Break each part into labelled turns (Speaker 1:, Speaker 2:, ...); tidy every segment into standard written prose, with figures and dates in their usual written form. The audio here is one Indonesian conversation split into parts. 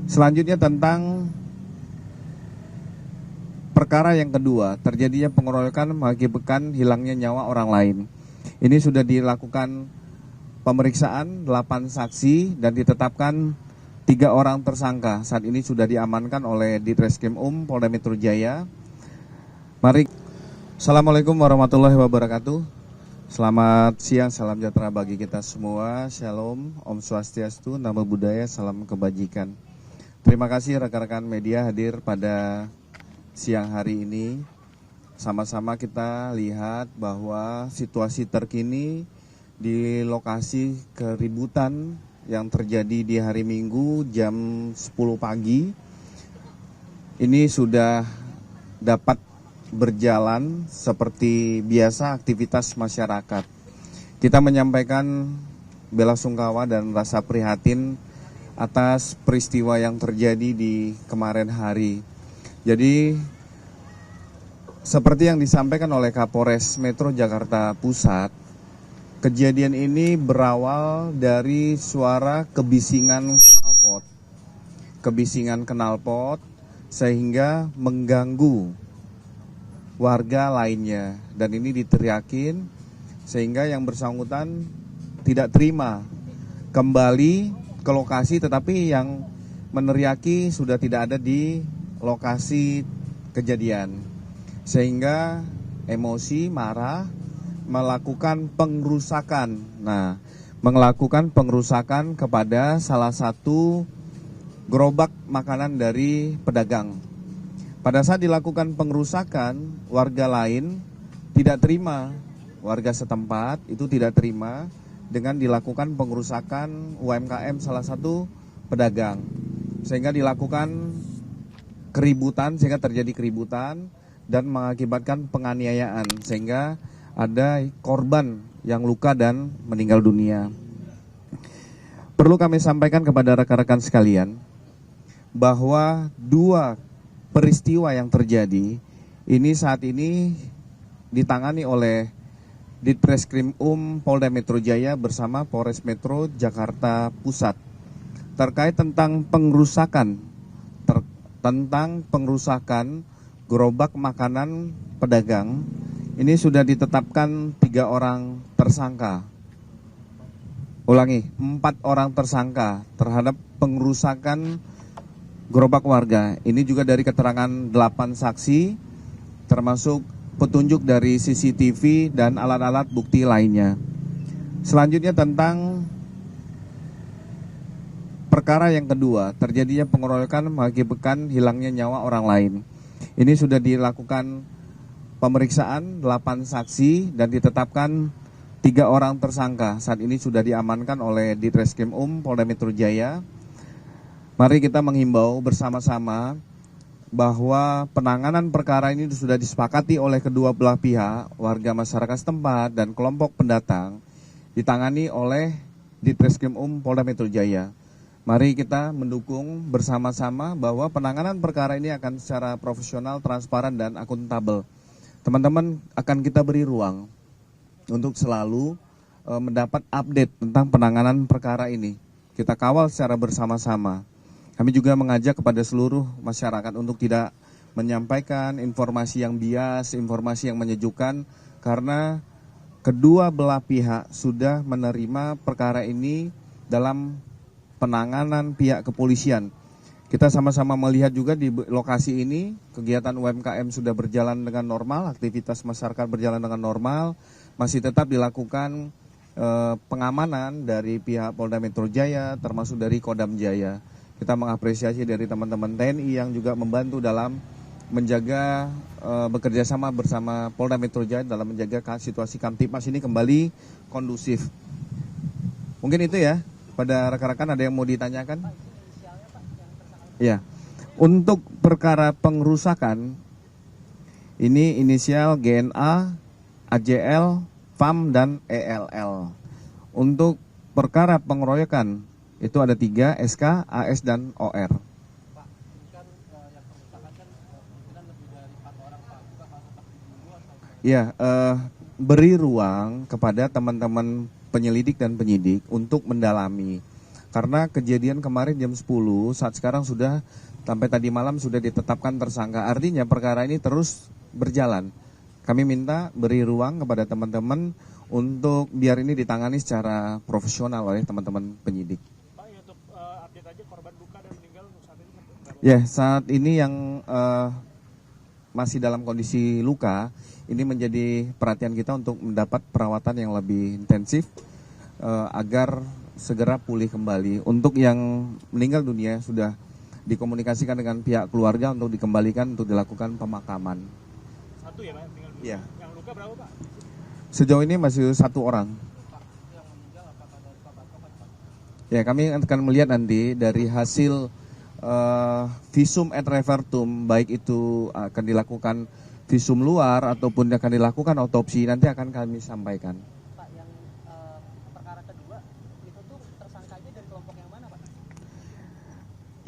Speaker 1: Selanjutnya tentang perkara yang kedua, terjadinya pengeroyokan mengakibatkan hilangnya nyawa orang lain. Ini sudah dilakukan pemeriksaan 8 saksi dan ditetapkan 3 orang tersangka. Saat ini sudah diamankan oleh Ditreskrim Polda Metro Jaya. Mari. Assalamualaikum warahmatullahi wabarakatuh. Selamat siang, salam sejahtera bagi kita semua. Shalom, Om Swastiastu, Namo Buddhaya, salam kebajikan. Terima kasih rekan-rekan media hadir pada siang hari ini. Sama-sama kita lihat bahwa situasi terkini di lokasi keributan yang terjadi di hari Minggu jam 10 pagi ini sudah dapat berjalan seperti biasa aktivitas masyarakat. Kita menyampaikan bela sungkawa dan rasa prihatin atas peristiwa yang terjadi di kemarin hari. Jadi seperti yang disampaikan oleh Kapolres Metro Jakarta Pusat, kejadian ini berawal dari suara kebisingan knalpot. Kebisingan knalpot sehingga mengganggu warga lainnya, dan ini diteriakin sehingga yang bersangkutan tidak terima kembali ke lokasi, tetapi yang meneriaki sudah tidak ada di lokasi kejadian, sehingga emosi, marah, melakukan pengrusakan. Nah, melakukan pengrusakan kepada salah satu gerobak makanan dari pedagang. Pada saat dilakukan pengrusakan, warga lain tidak terima, warga setempat itu tidak terima dengan dilakukan pengrusakan UMKM salah satu pedagang. Sehingga dilakukan keributan, sehingga terjadi keributan dan mengakibatkan penganiayaan. Sehingga ada korban yang luka dan meninggal dunia. Perlu kami sampaikan kepada rekan-rekan sekalian bahwa dua peristiwa yang terjadi ini saat ini ditangani oleh Ditreskrim Polda Metro Jaya bersama Polres Metro Jakarta Pusat terkait tentang pengrusakan gerobak makanan pedagang. Ini sudah ditetapkan 3 orang tersangka. 4 orang tersangka terhadap pengrusakan gerobak warga. Ini juga dari keterangan 8 saksi, termasuk petunjuk dari CCTV dan alat-alat bukti lainnya. Selanjutnya tentang perkara yang kedua, terjadinya pengeroyokan mengakibatkan hilangnya nyawa orang lain. Ini sudah dilakukan pemeriksaan 8 saksi dan ditetapkan 3 orang tersangka. Saat ini sudah diamankan oleh Ditreskrim Polda Metro Jaya. Mari kita menghimbau bersama-sama bahwa penanganan perkara ini sudah disepakati oleh kedua belah pihak, warga masyarakat setempat dan kelompok pendatang, ditangani oleh Ditreskrim Polda Metro Jaya. Mari kita mendukung bersama-sama bahwa penanganan perkara ini akan secara profesional, transparan, dan akuntabel. Teman-teman akan kita beri ruang untuk selalu mendapat update tentang penanganan perkara ini. Kita kawal secara bersama-sama. Kami juga mengajak kepada seluruh masyarakat untuk tidak menyampaikan informasi yang bias, informasi yang menyejukkan, karena kedua belah pihak sudah menerima perkara ini dalam penanganan pihak kepolisian. Kita sama-sama melihat juga di lokasi ini, kegiatan UMKM sudah berjalan dengan normal, aktivitas masyarakat berjalan dengan normal, masih tetap dilakukan pengamanan dari pihak Polda Metro Jaya, termasuk dari Kodam Jaya. Kita mengapresiasi dari teman-teman TNI yang juga membantu dalam menjaga bekerja sama bersama Polda Metro Jaya dalam menjaga situasi Kamtipmas ini kembali kondusif. Mungkin itu ya, pada rekan-rekan ada yang mau ditanyakan? Ya, untuk perkara pengrusakan ini inisial GNA, AJL, FAM, dan ELL. Untuk perkara pengeroyokan itu ada 3, SK, AS, dan OR.
Speaker 2: Pak, ini kan yang perusahaan kan kemungkinan lebih dari 4 orang, Pak. Juga kalau tetap dulu atau...
Speaker 1: Ya, beri ruang kepada teman-teman penyelidik dan penyidik untuk mendalami. Karena kejadian kemarin jam 10, saat sekarang sudah sampai tadi malam sudah ditetapkan tersangka. Artinya perkara ini terus berjalan. Kami minta beri ruang kepada teman-teman untuk biar ini ditangani secara profesional oleh teman-teman penyidik.
Speaker 2: Pak, ya untuk update aja korban luka dan meninggal untuk saat ini berapa?
Speaker 1: Ya, saat ini yang masih dalam kondisi luka, ini menjadi perhatian kita untuk mendapat perawatan yang lebih intensif agar segera pulih kembali. Untuk yang meninggal dunia sudah dikomunikasikan dengan pihak keluarga untuk dikembalikan untuk dilakukan pemakaman.
Speaker 2: Satu ya Pak, tinggal dulu.
Speaker 1: Iya.
Speaker 2: Yang luka berapa Pak?
Speaker 1: Sejauh ini masih 1 orang.
Speaker 2: Yang meninggal apakah dari Pak Topan Pak?
Speaker 1: Ya, kami akan melihat nanti dari hasil visum et repertum, baik itu akan dilakukan visum luar ataupun akan dilakukan otopsi, nanti akan kami sampaikan.
Speaker 2: Pak, yang perkara kedua itu tuh tersangkanya dari kelompok yang mana Pak?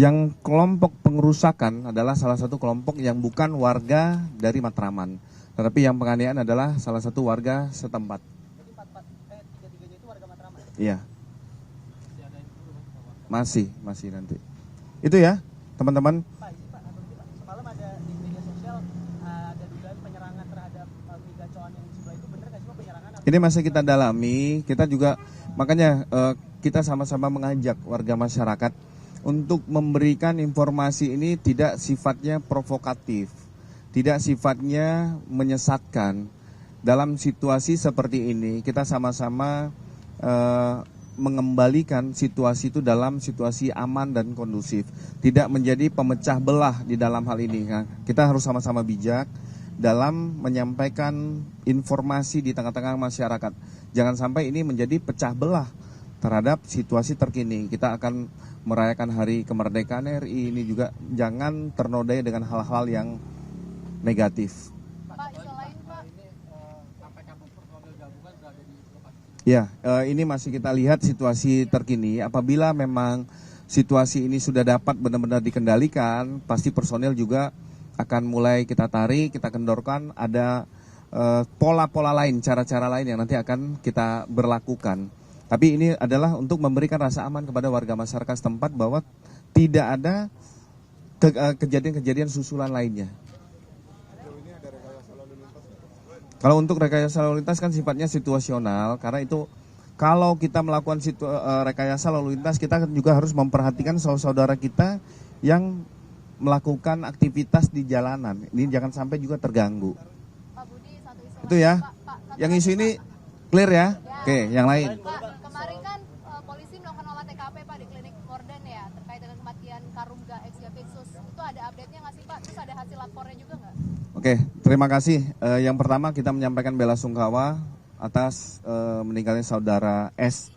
Speaker 1: Yang kelompok pengerusakan adalah salah satu kelompok yang bukan warga dari Matraman, tetapi yang penganiayaan adalah salah satu warga setempat.
Speaker 2: Jadi tiga-tiganya itu warga Matraman?
Speaker 1: Iya,
Speaker 2: Masih ada yang dulu Pak?
Speaker 1: masih nanti. Itu ya, teman-teman.
Speaker 2: Pak, ini Pak, semalam ada di media sosial ada dugaan penyerangan terhadap Miga Coan yang di sebelah itu, benar nggak sih Pak penyerangan?
Speaker 1: Ini masih kita dalami, kita juga makanya kita sama-sama mengajak warga masyarakat untuk memberikan informasi ini tidak sifatnya provokatif, tidak sifatnya menyesatkan. Dalam situasi seperti ini, kita sama-sama mengembalikan situasi itu dalam situasi aman dan kondusif, tidak menjadi pemecah belah di dalam hal ini. Nah, kita harus sama-sama bijak dalam menyampaikan informasi di tengah-tengah masyarakat. Jangan sampai ini menjadi pecah belah terhadap situasi terkini. Kita akan merayakan hari kemerdekaan RI, ini juga jangan ternodai dengan hal-hal yang negatif.
Speaker 3: Pak, selain Pak,
Speaker 2: Ini sampai kampus personil gabungan berada di lokasi.
Speaker 1: Ya, ini masih kita lihat situasi terkini. Apabila memang situasi ini sudah dapat benar-benar dikendalikan, pasti personil juga akan mulai kita tarik, kita kendorkan. Ada pola-pola lain, cara-cara lain yang nanti akan kita berlakukan. Tapi ini adalah untuk memberikan rasa aman kepada warga masyarakat setempat bahwa tidak ada kejadian-kejadian susulan lainnya. Kalau untuk rekayasa lalu lintas kan sifatnya situasional, karena itu kalau kita melakukan rekayasa lalu lintas, kita juga harus memperhatikan saudara-saudara kita yang melakukan aktivitas di jalanan. Ini jangan sampai juga terganggu.
Speaker 3: Pak Budi, satu isu
Speaker 1: Itu ya.
Speaker 3: Pak, satu
Speaker 1: Yang
Speaker 3: lagi,
Speaker 1: isu ini
Speaker 3: Pak.
Speaker 1: clear ya? Oke, yang lain.
Speaker 3: Pak, kemarin kan polisi melakukan olah TKP Pak di klinik Morden ya, terkait dengan kematian Karungga ex Javinsus. Itu ada update-nya nggak sih Pak? Terus ada hasil lapornya juga nggak?
Speaker 1: Oke, terima kasih. Yang pertama kita menyampaikan bela sungkawa atas meninggalnya saudara S.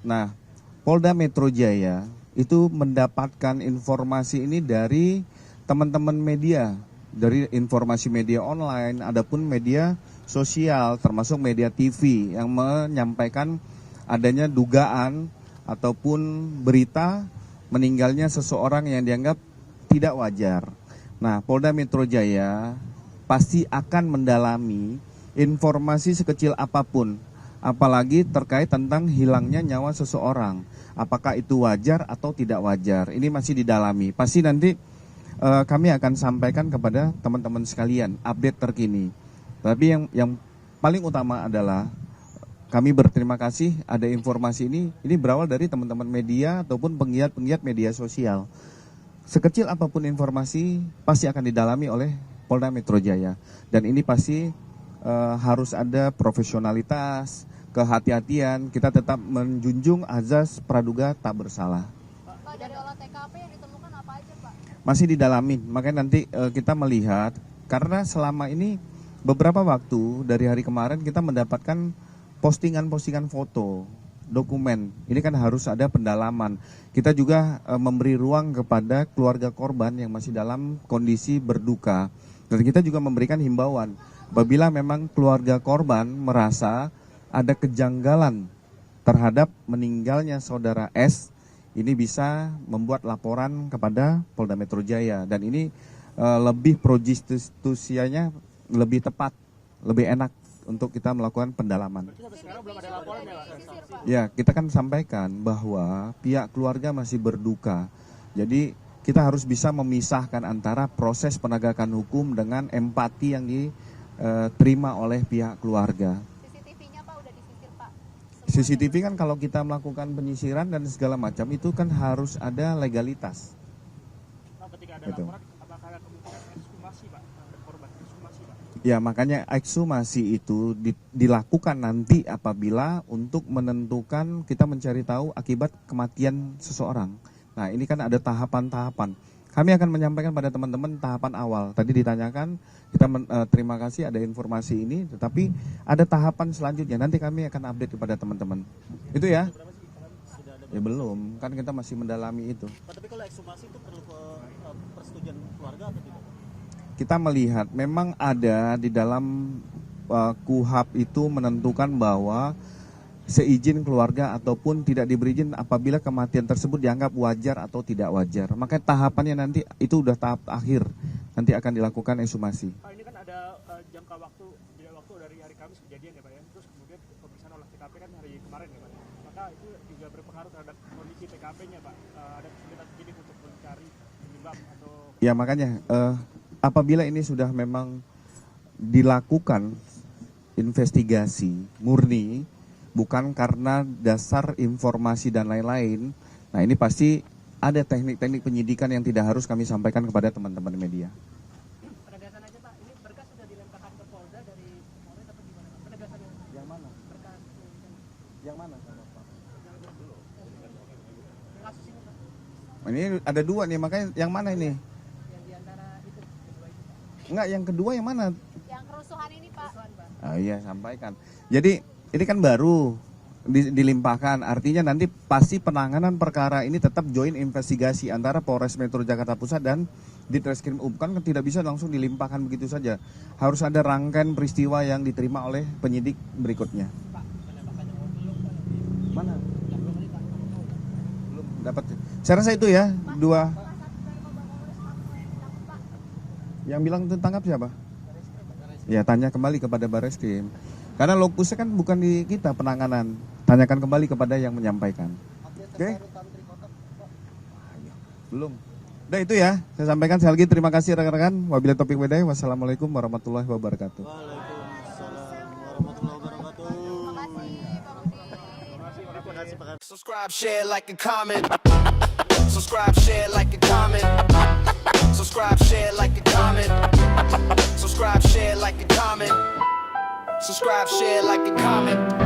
Speaker 1: Nah, Polda Metro Jaya itu mendapatkan informasi ini dari teman-teman media, dari informasi media online, adapun media sosial, termasuk media TV yang menyampaikan adanya dugaan ataupun berita meninggalnya seseorang yang dianggap tidak wajar. Nah, Polda Metro Jaya pasti akan mendalami informasi sekecil apapun, apalagi terkait tentang hilangnya nyawa seseorang. Apakah itu wajar atau tidak wajar? Ini masih didalami. Pasti nanti kami akan sampaikan kepada teman-teman sekalian update terkini. Tapi yang paling utama adalah kami berterima kasih ada informasi ini berawal dari teman-teman media ataupun penggiat-penggiat media sosial. Sekecil apapun informasi pasti akan didalami oleh Polda Metro Jaya, dan ini pasti harus ada profesionalitas, kehati-hatian. Kita tetap menjunjung azas praduga tak bersalah.
Speaker 3: Pak, dari olah TKP yang ditemukan apa aja Pak?
Speaker 1: Masih didalami, makanya nanti kita melihat, karena selama ini beberapa waktu dari hari kemarin kita mendapatkan postingan-postingan foto, dokumen. Ini kan harus ada pendalaman. Kita juga memberi ruang kepada keluarga korban yang masih dalam kondisi berduka. Dan kita juga memberikan himbauan, apabila memang keluarga korban merasa ada kejanggalan terhadap meninggalnya saudara S, ini bisa membuat laporan kepada Polda Metro Jaya. Dan ini lebih pro justisianya lebih tepat, lebih enak. untuk kita melakukan pendalaman.
Speaker 2: Sekarang belum ada laporan ya Pak?
Speaker 3: Disisir, Pak.
Speaker 1: Ya, kita kan sampaikan bahwa pihak keluarga masih berduka. Jadi kita harus bisa memisahkan antara proses penegakan hukum dengan empati yang diterima oleh pihak keluarga.
Speaker 3: CCTV-nya Pak udah disisir Pak.
Speaker 1: CCTV kan kalau kita melakukan penyisiran dan segala macam itu kan harus ada legalitas.
Speaker 2: Pak, ketika ada
Speaker 1: Gitu.
Speaker 2: laporan, apakah ada kemungkinan ekshumasi Pak? Ada korban ekshumasi Pak?
Speaker 1: Ya, makanya ekshumasi itu dilakukan nanti apabila untuk menentukan kita mencari tahu akibat kematian seseorang. Nah, ini kan ada tahapan-tahapan. Kami akan menyampaikan pada teman-teman tahapan awal. Tadi ditanyakan, kita terima kasih ada informasi ini, tetapi ada tahapan selanjutnya. Nanti kami akan update kepada teman-teman. Itu ya? Ya belum, kan kita masih mendalami itu.
Speaker 4: Pak, tapi kalau ekshumasi itu perlu persetujuan keluarga atau tidak?
Speaker 1: Kita melihat memang ada di dalam KUHP itu menentukan bahwa seizin keluarga ataupun tidak diberi izin apabila kematian tersebut dianggap wajar atau tidak wajar. Makanya tahapannya nanti itu udah tahap akhir, nanti akan dilakukan ekshumasi.
Speaker 2: Pak, ini kan ada jeda waktu dari hari Kamis kejadian ya Pak ya. Terus kemudian pemeriksaan olah TKP kan hari kemarin ya Pak. Maka itu juga berpengaruh terhadap kondisi TKP-nya Pak. Ada kesulitan sedikit untuk mencari penyebab atau
Speaker 1: Ya makanya apabila ini sudah memang dilakukan investigasi murni, bukan karena dasar informasi dan lain-lain, nah ini pasti ada teknik-teknik penyidikan yang tidak harus kami sampaikan kepada teman-teman media.
Speaker 2: penegasan aja Pak. Ini berkas sudah dilempahkan ke Polda dari Polres atau gimana Pak? Penegasannya
Speaker 1: Yang mana?
Speaker 2: berkas
Speaker 1: Yang mana?
Speaker 2: kasus ini Pak.
Speaker 1: Ini ada dua nih, makanya yang mana ini?
Speaker 2: Yang diantara itu kedua itu Pak.
Speaker 1: Enggak, yang kedua yang mana?
Speaker 3: Yang kerusuhan ini Pak.
Speaker 2: Kerusuhan Pak.
Speaker 1: Oh iya, sampaikan. Jadi ini kan baru dilimpahkan, artinya nanti pasti penanganan perkara ini tetap joint investigasi antara Polres Metro Jakarta Pusat dan Ditreskrim UM. Kan tidak bisa langsung dilimpahkan begitu saja. Harus ada rangkaian peristiwa yang diterima oleh penyidik berikutnya. Mana? Belum dapat. Saya rasa itu ya, dua. Yang bilang itu tangkap siapa? Ya, tanya kembali kepada Barreskrim. Karena lokusnya kan bukan di kita penanganan. Tanyakan kembali kepada yang menyampaikan. Oke? Belum. Udah itu ya, saya sampaikan sekali lagi terima kasih rekan-rekan. Wabillahi taufiq wal hidayah. Wassalamualaikum warahmatullahi wabarakatuh.
Speaker 4: Waalaikumsalam warahmatullahi wabarakatuh.
Speaker 3: Terima kasih Pak Budi.
Speaker 5: Subscribe, share, like, and comment. Subscribe, share, like, and comment. Subscribe, share, like, and comment. Subscribe, share, like, and comment. Subscribe, share, like, and comment.